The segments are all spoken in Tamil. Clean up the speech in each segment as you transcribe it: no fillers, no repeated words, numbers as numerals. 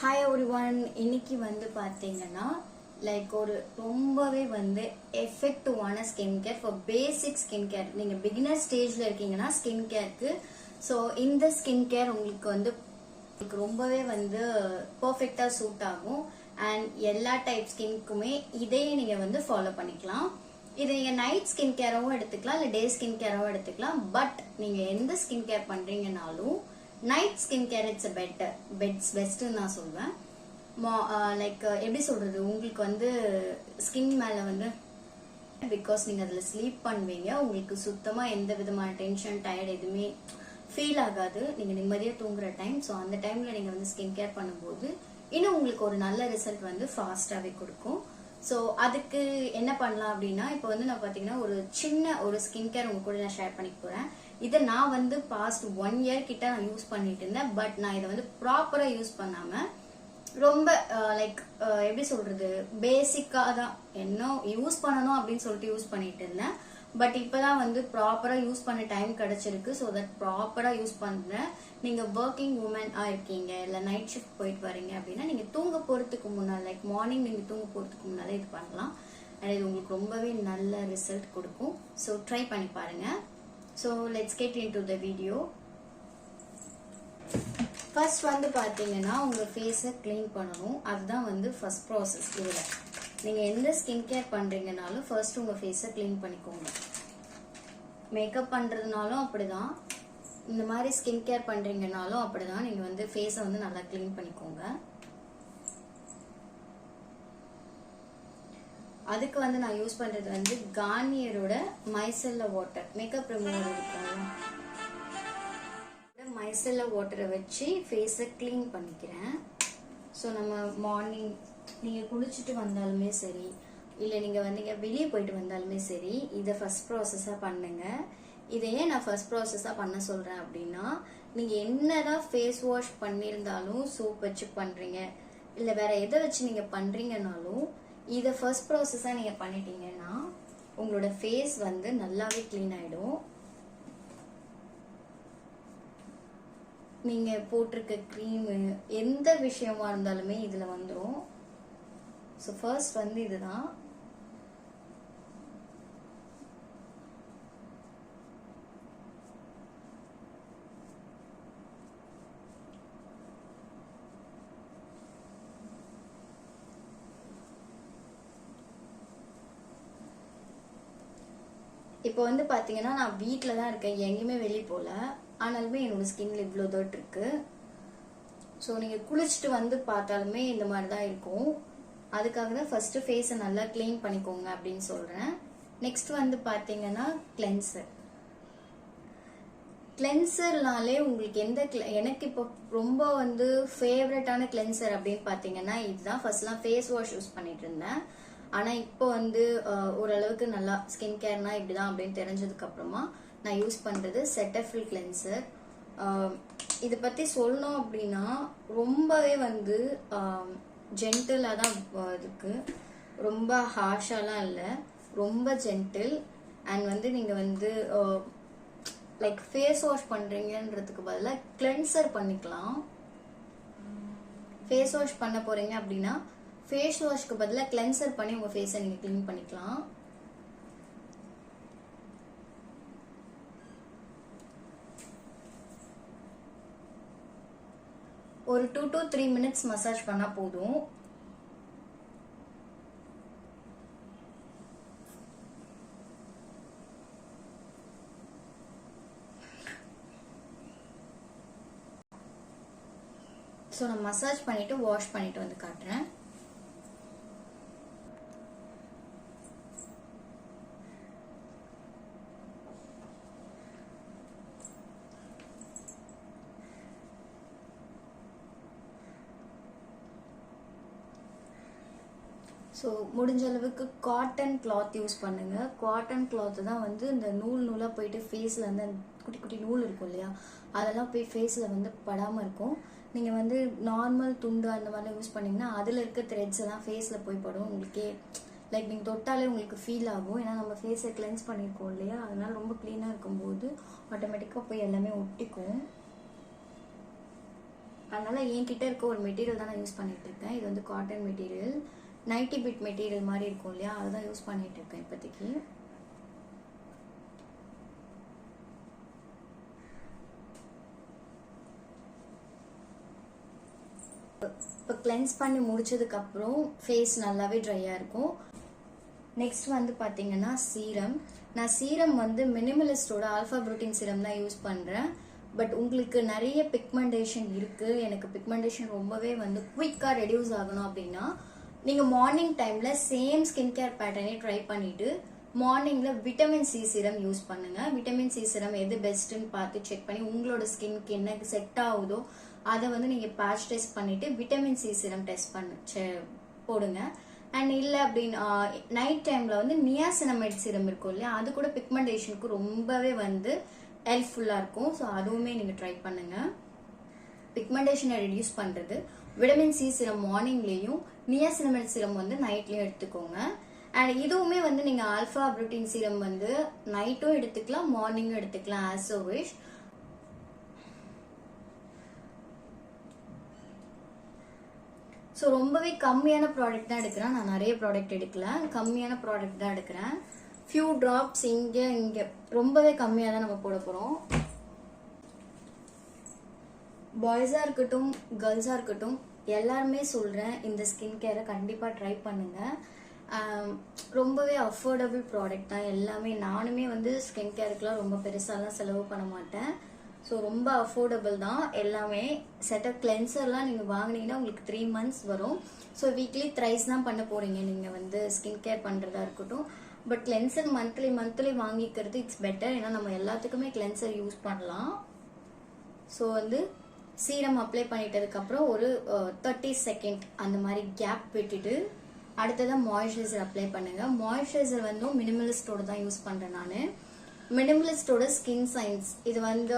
Hi everyone. இன்னைக்கு பார்த்தீங்கன்னா ஒரு ரொம்பவே எஃபெக்டிவான skin care for basic skin care. நீங்கள் பிகினர் ஸ்டேஜில் இருக்கீங்கன்னா ஸ்கின் கேருக்கு ஸோ இந்த ஸ்கின் கேர் உங்களுக்கு ரொம்பவே பர்ஃபெக்டாக சூட் ஆகும். அண்ட் எல்லா டைப் ஸ்கின்க்குமே இதையே நீங்கள் ஃபாலோ பண்ணிக்கலாம். இது நீங்கள் நைட் ஸ்கின் கேராகவும் எடுத்துக்கலாம், இல்லை டே ஸ்கின் கேராகவும் எடுத்துக்கலாம். பட் நீங்கள் எந்த ஸ்கின் கேர் பண்ணுறீங்கனாலும் நைட் ஸ்கின் கேர் இட்ஸ் பெஸ்ட்னு நான் சொல்வேன். எப்படி சொல்றது, உங்களுக்கு ஸ்கின் மேல பிகாஸ் நீங்க அதுல ஸ்லீப் பண்ணுவீங்க, உங்களுக்கு சுத்தமா எந்த விதமான டென்ஷன் டயர்ட் எதுவுமே ஃபீல் ஆகாது. நீங்க நிம்மதியா தூங்குற டைம். ஸோ அந்த டைம்ல நீங்க ஸ்கின் கேர் பண்ணும்போது இன்னும் உங்களுக்கு ஒரு நல்ல ரிசல்ட் ஃபாஸ்டாவே கொடுக்கும். ஸோ அதுக்கு என்ன பண்ணலாம் அப்படின்னா, இப்போ நான் பாத்தீங்கன்னா ஒரு சின்ன ஒரு ஸ்கின் கேர் உங்க கூட நான் ஷேர் பண்ணிக்க போறேன். இதை நான் பாஸ்ட் 1 இயர் கிட்ட நான் யூஸ் பண்ணிட்டு இருந்தேன். பட் நான் இதை ப்ராப்பரா யூஸ் பண்ணாம ரொம்ப எப்படி சொல்றது, பேசிக்கா தான் என்ன யூஸ் பண்ணணும் அப்படின்னு சொல்லிட்டு யூஸ் பண்ணிட்டு இருந்தேன். பட் இப்பதான் ப்ராப்பரா யூஸ் பண்ண டைம் கிடைச்சிருக்கு. ஸோ தட் ப்ராப்பரா யூஸ் பண்றேன். நீங்க ஒர்க்கிங் உமன் இருக்கீங்க, இல்ல நைட் ஷிஃப்ட் போயிட்டு வரீங்க அப்படின்னா நீங்க தூங்க போறதுக்கு முன்னால மார்னிங் நீங்க தூங்க போறதுக்கு முன்னால இது பண்ணலாம். அண்ட் இது உங்களுக்கு ரொம்பவே நல்ல ரிசல்ட் கொடுக்கும். ஸோ ட்ரை பண்ணி பாருங்க. So let's get into the video. First பாத்தீங்கன்னா உங்க ஃபேஸை க்ளீன் பண்ணணும். அதுதான் ஃபர்ஸ்ட் ப்ராசஸ். இதுல நீங்க எந்த ஸ்கின் கேர் பண்றீங்கனாலும் ஃபர்ஸ்ட் உங்க ஃபேஸை க்ளீன் பண்ணிக்கோங்க. மேக்கப் பண்றதுனாலும் அப்படிதான், இந்த மாதிரி ஸ்கின் கேர் பண்றீங்கனாலும் அப்படிதான். நீங்க ஃபேஸை நல்லா க்ளீன் பண்ணிக்கோங்க. அதுக்கு நான் யூஸ் பண்றது கார்னியரோட மைசெல்லர் வாட்டர் மேக்கப் ரிமூவர் இருக்குல்ல, மைசெல்லர் வாட்டரை வச்சு ஃபேஸை க்ளீன் பண்ணிக்கிறேன். ஸோ நம்ம மார்னிங் நீங்க குளிச்சுட்டு வந்தாலுமே சரி, இல்லை நீங்க வெளியே போயிட்டு வந்தாலுமே சரி, இதை ஃபர்ஸ்ட் ப்ராசஸா பண்ணுங்க. இதையே நான் ஃபர்ஸ்ட் ப்ராசஸா பண்ண சொல்றேன் அப்படின்னா, நீங்க என்னதான் ஃபேஸ் வாஷ் பண்ணியிருந்தாலும், சோப் வச்சு பண்றீங்க, இல்லை வேற எதை வச்சு நீங்க பண்றீங்கனாலும் இதை ஃபர்ஸ்ட் ப்ராசஸா நீங்க பண்ணிட்டீங்கன்னா உங்களோட ஃபேஸ் நல்லாவே கிளீன் ஆயிடும். நீங்க போட்டிருக்க க்ரீம் எந்த விஷயமா இருந்தாலுமே இதுல வந்துடும். ஸோ ஃபர்ஸ்ட் இதுதான். இப்போ பாத்தீங்கன்னா நான் வீட்டில் தான் இருக்கேன், எங்கேயுமே வெளியே போகல. ஆனாலுமே என்னோட ஸ்கின்ல இவ்வளோ தட் இருக்கு. ஸோ நீங்கள் குளிச்சுட்டு பார்த்தாலுமே இந்த மாதிரி தான் இருக்கும். அதுக்காக தான் ஃபர்ஸ்ட் ஃபேஸை நல்லா க்ளீன் பண்ணிக்கோங்க அப்படின்னு சொல்றேன். நெக்ஸ்ட் பார்த்தீங்கன்னா கிளென்சர். கிளென்சர்னாலே உங்களுக்கு எனக்கு இப்போ ரொம்ப ஃபேவரட்டான கிளென்சர் அப்படின்னு பார்த்தீங்கன்னா இதுதான். ஃபர்ஸ்ட்லாம் ஃபேஸ் வாஷ் யூஸ் பண்ணிட்டு இருந்தேன். ஆனா இப்போ ஓரளவுக்கு நல்லா ஸ்கின் கேர்னா இப்படிதான் அப்படின்னு தெரிஞ்சதுக்கு அப்புறமா நான் யூஸ் பண்றது செட்டஃபில் கிளென்சர். இதை பத்தி சொல்லணும் அப்படின்னா ரொம்பவே ஜென்டிலா தான் இருக்கு. ரொம்ப ஹார்ஷாலாம் இல்லை, ரொம்ப ஜென்டில். அண்ட் நீங்க ஃபேஸ் வாஷ் பண்றீங்கன்றதுக்கு பதிலாக கிளென்சர் பண்ணிக்கலாம். ஃபேஸ் வாஷ் பண்ண போறீங்க அப்படின்னா ஃபேஸ் வாஷ்க்கு பதிலாக கிளென்சர் பண்ணி உங்க ஃபேஸை நீங்க க்ளீன் பண்ணிக்கலாம். ஒரு 2 to 3 மினிட்ஸ் மசாஜ் பண்ணா போதும். ஸோ நான் மசாஜ் பண்ணிட்டு வாஷ் பண்ணிட்டு காட்டுறேன். ஸோ முடிஞ்ச அளவுக்கு காட்டன் கிளாத் யூஸ் பண்ணுங்க. காட்டன் கிளாத் தான் இந்த நூலாக போயிட்டு ஃபேஸில் அந்த குட்டி குட்டி நூல் இருக்கும் இல்லையா, அதெல்லாம் போய் ஃபேஸில் படாமல் இருக்கும். நீங்கள் நார்மல் துண்டு அந்த மாதிரிலாம் யூஸ் பண்ணிங்கன்னா அதில் இருக்க த்ரெட்ஸ் எல்லாம் ஃபேஸில் போய் படும். உங்களுக்கே நீங்கள் தொட்டாலே உங்களுக்கு ஃபீல் ஆகும். ஏன்னா நம்ம ஃபேஸை கிளென்ஸ் பண்ணியிருக்கோம் இல்லையா, அதனால ரொம்ப க்ளீனாக இருக்கும்போது ஆட்டோமேட்டிக்காக போய் எல்லாமே ஒட்டிக்கும். அதனால என்கிட்ட இருக்க ஒரு மெட்டீரியல் தான் நான் யூஸ் பண்ணிட்டு இருக்கேன். இது வந்து cotton material, nighty bit material மாதிரி இருக்கும் இல்லையா, அதுதான் யூஸ் பண்ணிட்டு இருக்கேன் இப்போதைக்கு. இப்போ கிளென்ஸ் பண்ணி முடிச்சதுக்கு அப்புறம் ஃபேஸ் நல்லாவே ட்ரையாக இருக்கும். நெக்ஸ்ட் வந்து பார்த்தீங்கன்னா சீரம். நான் சீரம் வந்து மினிமலிஸ்டோட ஆல்ஃபா புரோட்டீன் சீரம் தான் யூஸ் பண்ணுறேன். பட் உங்களுக்கு நிறைய பிக்மெண்டேஷன் இருக்குது, எனக்கு பிக்மெண்டேஷன் ரொம்பவே வந்து குயிக்காக ரெடியூஸ் ஆகணும் அப்படின்னா நீங்கள் மார்னிங் டைமில் சேம் ஸ்கின் கேர் பேட்டர்னே ட்ரை பண்ணிவிட்டு மார்னிங்கில் விட்டமின் சி சீரம் யூஸ் பண்ணுங்கள். விட்டமின் சி சீரம் எது பெஸ்ட்டுன்னு பார்த்து செக் பண்ணி உங்களோட ஸ்கின்க்கு என்ன செட் ஆகுதோ அதை வந்து நீங்கள் பேட்ச் டெஸ்ட் பண்ணிவிட்டு விட்டமின் சி சீரம் போடுங்க. அண்ட் இல்லை அப்படின்னா நைட் டைமில் வந்து நியாசினமைட் சீரம் இருக்கும் இல்லையா, அது கூட பிக்மெண்டேஷனுக்கு ரொம்பவே வந்து ஹெல்ப்ஃபுல்லாக இருக்கும். ஸோ அதுவுமே நீங்கள் ட்ரை பண்ணுங்கள். பிக்மெண்டேஷனை ரெடியூஸ் பண்ணுறது விட்டமின் சி சீரம் மார்னிங்லேயும் நியாசினமைட் சீரம் வந்து நைட்லேயும் எடுத்துக்கோங்க. அண்ட் இதுவுமே வந்து நீங்கள் ஆல்ஃபா புரோட்டீன் சீரம் வந்து நைட்டும் எடுத்துக்கலாம், மார்னிங்கும் எடுத்துக்கலாம், ஆஸ் அ விஷ். ஸோ ரொம்பவே கம்மியான ப்ராடக்ட் தான் எடுக்கிறேன், நான் நிறைய ப்ராடக்ட் எடுக்கல, கம்மியான ப்ராடக்ட் தான் எடுக்கிறேன். ஃபியூ ட்ராப்ஸ் இங்கே ரொம்பவே கம்மியாக தான் நம்ம போட போகிறோம். பாய்ஸாக இருக்கட்டும் கேர்ள்ஸாக இருக்கட்டும் எல்லாருமே சொல்கிறேன், இந்த ஸ்கின் கேரை கண்டிப்பாக ட்ரை பண்ணுங்கள். ரொம்பவே அஃபோர்டபுள் ப்ராடக்ட் தான் எல்லாமே. நானுமே வந்து ஸ்கின் கேருக்குலாம் ரொம்ப பெருசாலாம் செலவு பண்ண மாட்டேன். ஸோ ரொம்ப அஃபோர்டபுள் தான் எல்லாமே. செட்டப் கிளென்சர்லாம் நீங்கள் வாங்கினீங்கன்னா உங்களுக்கு 3 months வரும். ஸோ வீக்லி த்ரைஸ் தான் பண்ண போகிறீங்க நீங்கள் வந்து ஸ்கின் கேர் பண்ணுறதா இருக்கட்டும். பட் கிளென்சர் மந்த்லி வாங்கிக்கிறது இட்ஸ் பெட்டர், ஏன்னா நம்ம எல்லாத்துக்குமே கிளென்சர் யூஸ் பண்ணலாம். ஸோ வந்து சீரம் அப்ளை பண்ணிட்டதுக்கப்புறம் ஒரு 30 செகண்ட் அந்த மாதிரி கேப் விட்டுட்டு அடுத்ததான் மாய்ஸ்சரைசர் அப்ளை பண்ணுங்க. மாய்ஸ்சரைசர் வந்து மினிமலிஸ்டோட தான் யூஸ் பண்ணுறேன் நான். மினிமலிஸ்டோட ஸ்கின் சயின்ஸ் இது வந்து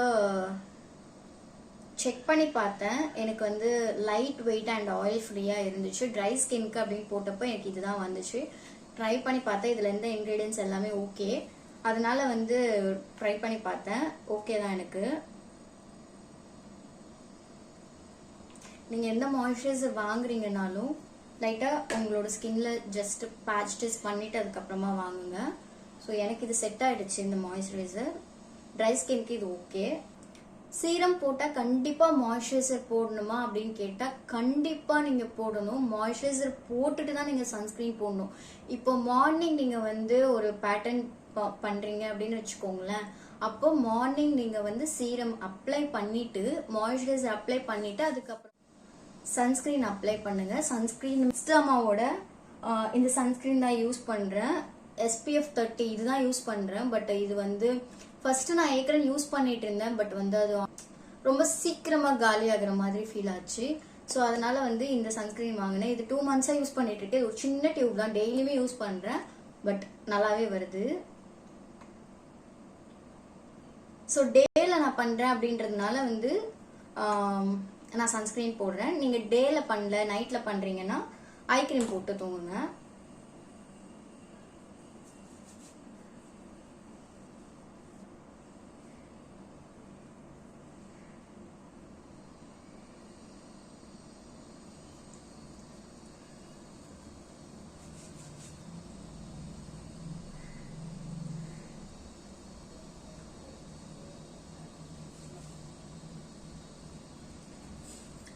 செக் பண்ணி பார்த்தேன், எனக்கு வந்து லைட் வெயிட் அண்ட் ஆயில் ஃப்ரீயாக இருந்துச்சு. ட்ரை ஸ்கின்க்கு அப்படின்னு போட்டப்போ எனக்கு இதுதான் வந்துச்சு. ட்ரை பண்ணி பார்த்தேன், இதில் எந்த இன்க்ரீடியன்ஸ் எல்லாமே ஓகே, அதனால வந்து ட்ரை பண்ணி பார்த்தேன், ஓகே தான் எனக்கு. நீங்கள் எந்த மாய்ஸ்சரைசர் வாங்குறீங்கனாலும் லைட்டாக உங்களோட ஸ்கின்ல ஜஸ்ட் பேட்ச் டெஸ்ட் பண்ணிட்டு அதுக்கப்புறமா வாங்குங்க. ஸோ எனக்கு இது செட் ஆகிடுச்சு இந்த மாய்ஸ்சரைசர். ட்ரை ஸ்கின்க்கு இது ஓகே. சீரம் போட்டால் கண்டிப்பாக மாய்ஸ்சரைசர் போடணுமா அப்படின்னு கேட்டால் கண்டிப்பாக நீங்கள் போடணும். மாய்ஸ்சரைசர் போட்டுட்டு தான் நீங்கள் சன்ஸ்கிரீன் போடணும். இப்போ மார்னிங் நீங்கள் வந்து ஒரு பேட்டர்ன் பண்ணுறீங்க அப்படின்னு வச்சுக்கோங்களேன், அப்போ மார்னிங் நீங்கள் வந்து சீரம் அப்ளை பண்ணிட்டு மாய்ஸ்சரைசர் அப்ளை பண்ணிட்டு அதுக்கப்புறம் சன்ஸ்கிரீன் அப்ளை பண்ணுங்க. சன்ஸ்கிரீன் மிஸ்டமாவோட இந்த சன்ஸ்கிரீன் தான் யூஸ் பண்ணுறேன், SPF 30 இதுதான் யூஸ் பண்ணுறேன். பட் இது வந்து ஃபர்ஸ்ட் நான் ஏற்கனவே யூஸ் பண்ணிட்டு இருந்தேன், பட் வந்து அது ரொம்ப சீக்கிரமாக காலி ஆகிற மாதிரி ஃபீல் ஆச்சு. ஸோ அதனால வந்து இந்த சன்ஸ்கிரீன் வாங்கினேன். இது 2 months யூஸ் பண்ணிட்டு இருக்கேன். ஒரு சின்ன டியூப் தான், டெய்லியுமே யூஸ் பண்ணுறேன், பட் நல்லாவே வருது. ஸோ டேல நான் பண்ணுறேன் அப்படின்றதுனால வந்து நான் சன்ஸ்கிரீன் போடுறேன். நீங்கள் டேல பண்ணல நைட்டில் பண்ணுறீங்கன்னா ஐ கிரீம் போட்டு தூங்குங்க.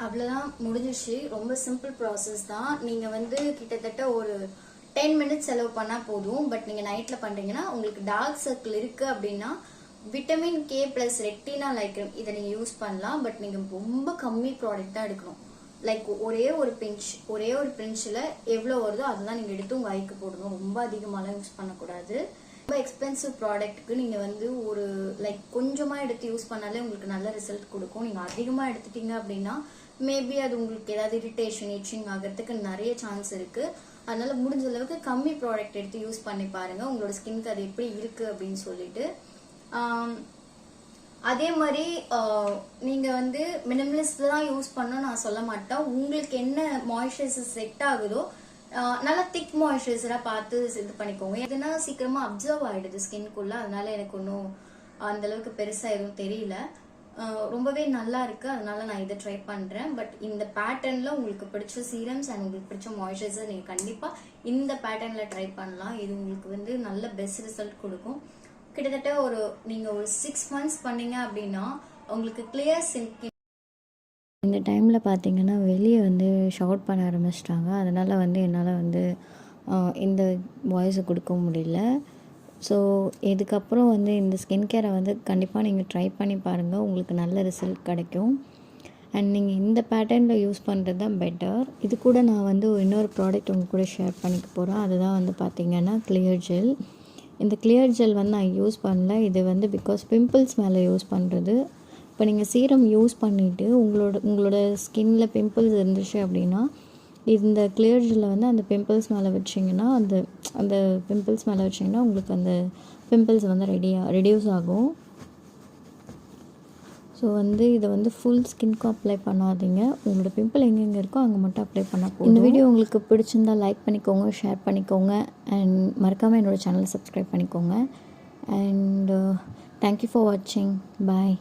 அவ்வளோதான், முடிஞ்சிச்சு. ரொம்ப சிம்பிள் ப்ராசஸ் தான். நீங்கள் வந்து கிட்டத்தட்ட ஒரு 10 minutes செலவு பண்ணால் போதும். பட் நீங்கள் நைட்டில் பண்ணுறீங்கன்னா உங்களுக்கு டார்க் சர்க்கிள் இருக்குது அப்படின்னா விட்டமின் K + ரெட்டினா லைக்ரம் இதை நீங்கள் யூஸ் பண்ணலாம். பட் நீங்கள் ரொம்ப கம்மி ப்ராடக்ட் தான் எடுக்கணும். லைக் ஒரே ஒரு பிஞ்சில் எவ்வளோ வருதோ அதுதான் நீங்கள் எடுத்து உங்கள் ஐக்கு போடணும். ரொம்ப அதிகமாகலாம் யூஸ் பண்ணக்கூடாது. ரொம்ப எக்ஸ்பென்சிவ் ப்ராடக்ட்டுக்கு நீங்கள் வந்து ஒரு லைக் கொஞ்சமாக எடுத்து யூஸ் பண்ணாலே உங்களுக்கு நல்ல ரிசல்ட் கொடுக்கும். நீங்கள் அதிகமாக எடுத்துட்டீங்க அப்படின்னா மேபி அது உங்களுக்கு ஏதாவது இரிட்டேஷன் இச்சிங் ஆகிறதுக்கு நிறைய சான்ஸ் இருக்குது. அதனால முடிஞ்ச அளவுக்கு கம்மி ப்ராடக்ட் எடுத்து யூஸ் பண்ணி பாருங்க, உங்களோட ஸ்கின்க்கு அது எப்படி இருக்குது அப்படின்னு சொல்லிட்டு. அதே மாதிரி நீங்கள் வந்து மினிமலிஸ்ட் தான் யூஸ் பண்ணணும்னு நான் சொல்ல மாட்டேன். உங்களுக்கு என்ன மாய்ஸ்சரைசர் செட் ஆகுதோ நல்லா திக் மாய்ஸ்சரைசராக பார்த்து இது பண்ணிக்கோங்க. எதுனா சீக்கிரமாக அப்சர்வ் ஆகிடுது ஸ்கின்குள்ளே, அதனால எனக்கு ஒன்றும் அந்தளவுக்கு பெருசாக எதுவும் தெரியல. ரொம்பவே நல்லா இருக்குது, அதனால நான் இதை ட்ரை பண்ணுறேன். பட் இந்த பேட்டர்னில் உங்களுக்கு பிடிச்ச சீரம்ஸ் அண்ட் உங்களுக்கு பிடிச்ச மாய்ஸ்சரைசர் நீங்கள் கண்டிப்பாக இந்த பேட்டர்னில் ட்ரை பண்ணலாம். இது உங்களுக்கு வந்து நல்ல பெஸ்ட் ரிசல்ட் கொடுக்கும். கிட்டத்தட்ட நீங்கள் ஒரு 6 months பண்ணீங்க அப்படின்னா உங்களுக்கு கிளியர் ஸ்கின். இந்த டைமில் பார்த்தீங்கன்னா வெளியே வந்து ஷவுட் பண்ண ஆரம்பிச்சிட்டாங்க, அதனால் வந்து என்னால் வந்து இந்த வாய்ஸை கொடுக்க முடியல. ஸோ இதுக்கப்புறம் வந்து இந்த ஸ்கின் கேரை வந்து கண்டிப்பாக நீங்கள் ட்ரை பண்ணி பாருங்கள், உங்களுக்கு நல்ல ரிசல்ட் கிடைக்கும். அண்ட் நீங்கள் இந்த பேட்டர்னில் யூஸ் பண்ணுறது தான் பெட்டர். இது கூட நான் வந்து இன்னொரு ப்ராடக்ட் உங்கள் கூட ஷேர் பண்ணிக்க போகிறேன். அதுதான் வந்து பார்த்திங்கன்னா கிளியர் ஜெல். இந்த கிளியர் ஜெல் வந்து நான் யூஸ் பண்ணல, இது வந்து பிகாஸ் பிம்பிள்ஸ் மேலே யூஸ் பண்ணுறது. இப்போ நீங்கள் சீரம் யூஸ் பண்ணிவிட்டு உங்களோட ஸ்கின்னில் பிம்பிள்ஸ் இருந்துச்சு அப்படின்னா இந்த கிளியர் ஜெல்லை வந்து அந்த பிம்பிள்ஸ் மேலே வச்சிங்கன்னா அந்த பிம்பிள்ஸ் மேலே வச்சிங்கன்னா உங்களுக்கு அந்த பிம்பிள்ஸ் வந்து ரெடியூஸ் ஆகும். ஸோ வந்து இதை வந்து ஃபுல் ஸ்கின்க்கு அப்ளை பண்ணாதீங்க, உங்களோட பிம்பிள் எங்கெங்கே இருக்கோ அங்கே மட்டும் அப்ளை பண்ணால் போதும். இந்த வீடியோ உங்களுக்கு பிடிச்சிருந்தா லைக் பண்ணிக்கோங்க, ஷேர் பண்ணிக்கோங்க, அண்ட் மறக்காமல் என்னோடய சேனலை சப்ஸ்கிரைப் பண்ணிக்கோங்க. அண்ட் தேங்க்யூ ஃபார் வாட்சிங். பாய்.